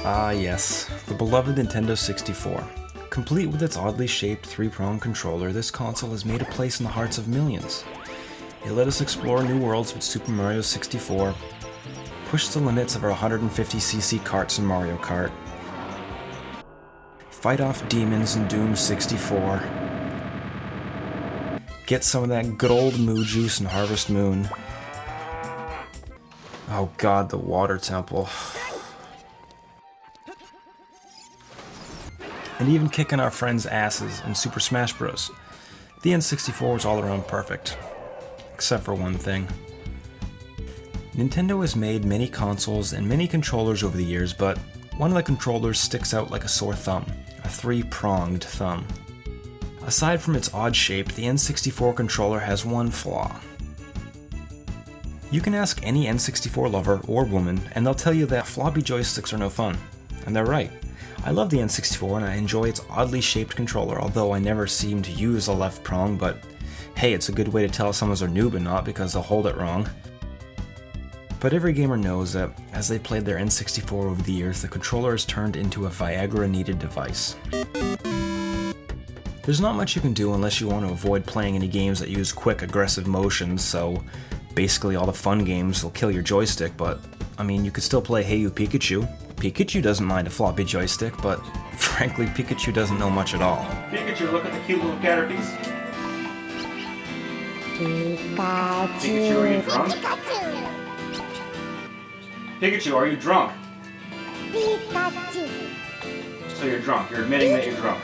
Ah yes, the beloved Nintendo 64. Complete with its oddly shaped 3-prong controller, this console has made a place in the hearts of millions. It let us explore new worlds with Super Mario 64, push the limits of our 150cc carts in Mario Kart, fight off demons in Doom 64, get some of that good old Moo Juice in Harvest Moon. Oh god, the water temple. And even kicking our friends' asses in Super Smash Bros. The N64 was all around perfect. Except for one thing. Nintendo has made many consoles and many controllers over the years, but one of the controllers sticks out like a sore thumb. A 3-pronged thumb. Aside from its odd shape, the N64 controller has one flaw. You can ask any N64 lover or woman, and they'll tell you that floppy joysticks are no fun. And they're right. I love the N64 and I enjoy its oddly shaped controller, although I never seem to use a left prong, but hey, it's a good way to tell if someone's a noob and not because they'll hold it wrong. But every gamer knows that as they played their N64 over the years, the controller has turned into a Viagra-needed device. There's not much you can do unless you want to avoid playing any games that use quick, aggressive motions, so basically all the fun games will kill your joystick, but I mean, you could still play Hey You Pikachu. Pikachu doesn't mind a floppy joystick, but frankly, Pikachu doesn't know much at all. Pikachu, look at the cute little caterpies. Pikachu, are you drunk? Pikachu, are you drunk? So you're drunk. You're admitting that you're drunk.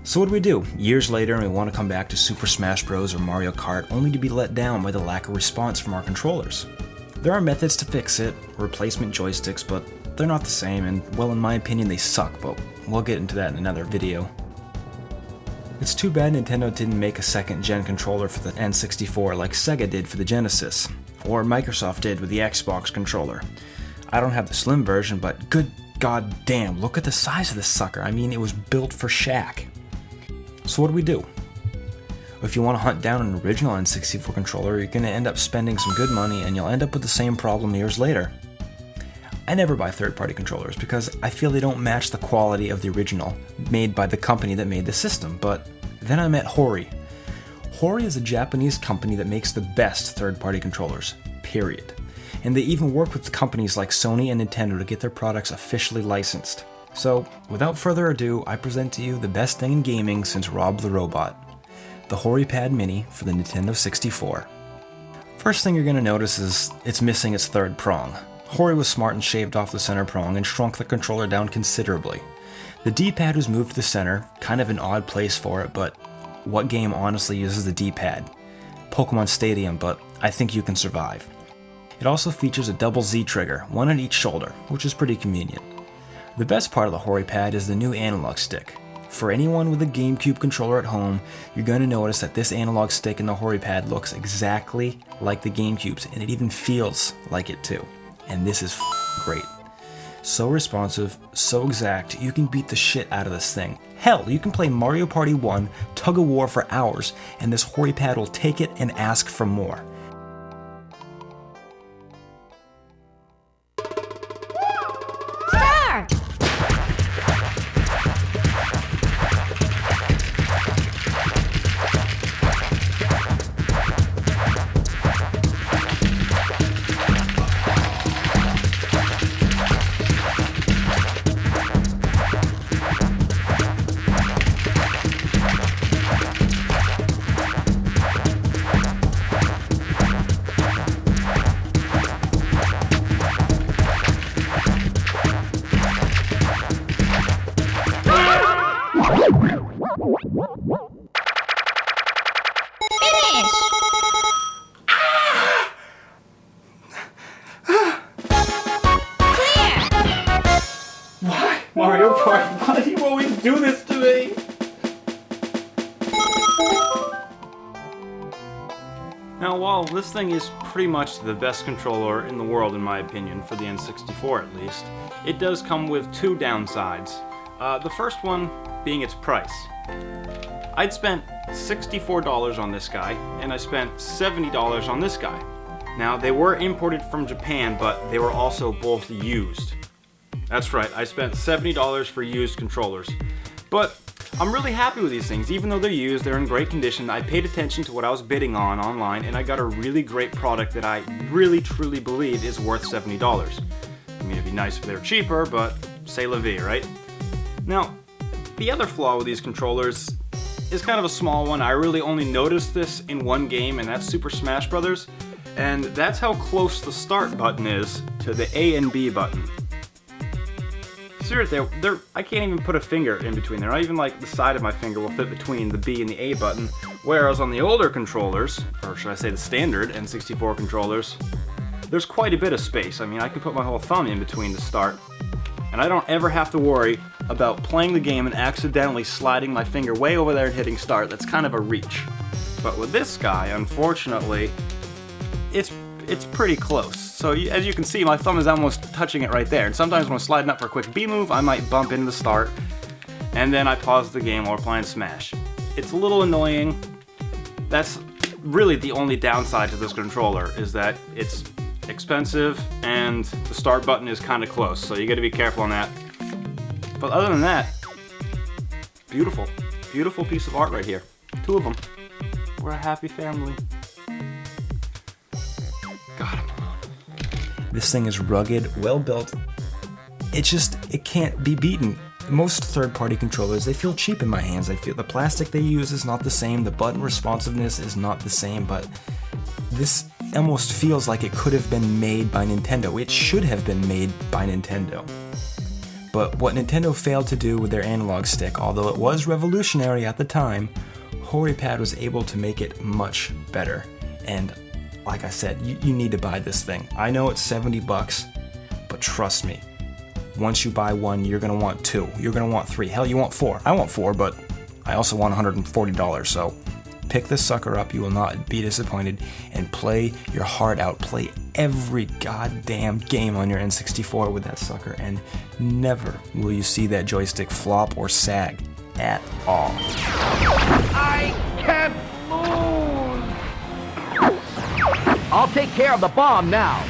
So what do? Years later, and we want to come back to Super Smash Bros. Or Mario Kart, only to be let down by the lack of response from our controllers. There are methods to fix it, replacement joysticks, but they're not the same, and well, in my opinion, they suck, but we'll get into that in another video. It's too bad Nintendo didn't make a second-gen controller for the N64 like Sega did for the Genesis, or Microsoft did with the Xbox controller. I don't have the slim version, but good god damn, look at the size of this sucker. I mean, it was built for Shaq. So what do? If you want to hunt down an original N64 controller, you're going to end up spending some good money and you'll end up with the same problem years later. I never buy third-party controllers because I feel they don't match the quality of the original, made by the company that made the system, but then I met Hori. Hori is a Japanese company that makes the best third-party controllers, period. And they even work with companies like Sony and Nintendo to get their products officially licensed. So, without further ado, I present to you the best thing in gaming since Rob the Robot. The Hori Pad Mini for the Nintendo 64. First thing you're going to notice is it's missing its third prong. Hori was smart and shaved off the center prong and shrunk the controller down considerably. The D-pad was moved to the center, kind of an odd place for it, but what game honestly uses the D-pad? Pokemon Stadium, but I think you can survive. It also features a double Z trigger, one on each shoulder, which is pretty convenient. The best part of the Hori Pad is the new analog stick. For anyone with a GameCube controller at home, you're going to notice that this analog stick in the Hori Pad looks exactly like the GameCube's, and it even feels like it too. And this is great. So responsive, so exact, you can beat the shit out of this thing. Hell, you can play Mario Party 1 Tug of War for hours, and this Hori Pad will take it and ask for more. Mario Party, why do you always do this to me? Now, while this thing is pretty much the best controller in the world in my opinion, for the N64 at least, it does come with two downsides. The first one being its price. I'd spent $64 on this guy, and I spent $70 on this guy. Now, they were imported from Japan, but they were also both used. That's right, I spent $70 for used controllers. But I'm really happy with these things. Even though they're used, they're in great condition. I paid attention to what I was bidding on online, and I got a really great product that I really truly believe is worth $70. I mean, it'd be nice if they were cheaper, but c'est la vie, right? Now, the other flaw with these controllers is kind of a small one. I really only noticed this in one game, and that's Super Smash Bros. And that's how close the start button is to the A and B button. Seriously, I can't even put a finger in between there. Not even like the side of my finger will fit between the B and the A button. Whereas on the older controllers, or should I say the standard N64 controllers, there's quite a bit of space. I mean, I can put my whole thumb in between to start. And I don't ever have to worry about playing the game and accidentally sliding my finger way over there and hitting start. That's kind of a reach. But with this guy, unfortunately, it's pretty close. So as you can see, my thumb is almost touching it right there. And sometimes when I'm sliding up for a quick B move, I might bump into the start, and then I pause the game while we're playing Smash. It's a little annoying. That's really the only downside to this controller, is that it's expensive and the start button is kind of close, so you got to be careful on that. But other than that, beautiful, beautiful piece of art right here. Two of them. We're a happy family. Got him. This thing is rugged, well built. It can't be beaten. Most third-party controllers, they feel cheap in my hands. I feel the plastic they use is not the same, the button responsiveness is not the same, but this almost feels like it could have been made by Nintendo. It should have been made by Nintendo. But what Nintendo failed to do with their analog stick, although it was revolutionary at the time, Hori Pad was able to make it much better. And like I said, you need to buy this thing. I know it's $70, but trust me, once you buy one, you're gonna want two. You're gonna want three. Hell, you want four. I want four, but I also want $140. So pick this sucker up. You will not be disappointed, and play your heart out. Play every goddamn game on your N64 with that sucker, and never will you see that joystick flop or sag at all. I can't lose! I'll take care of the bomb now.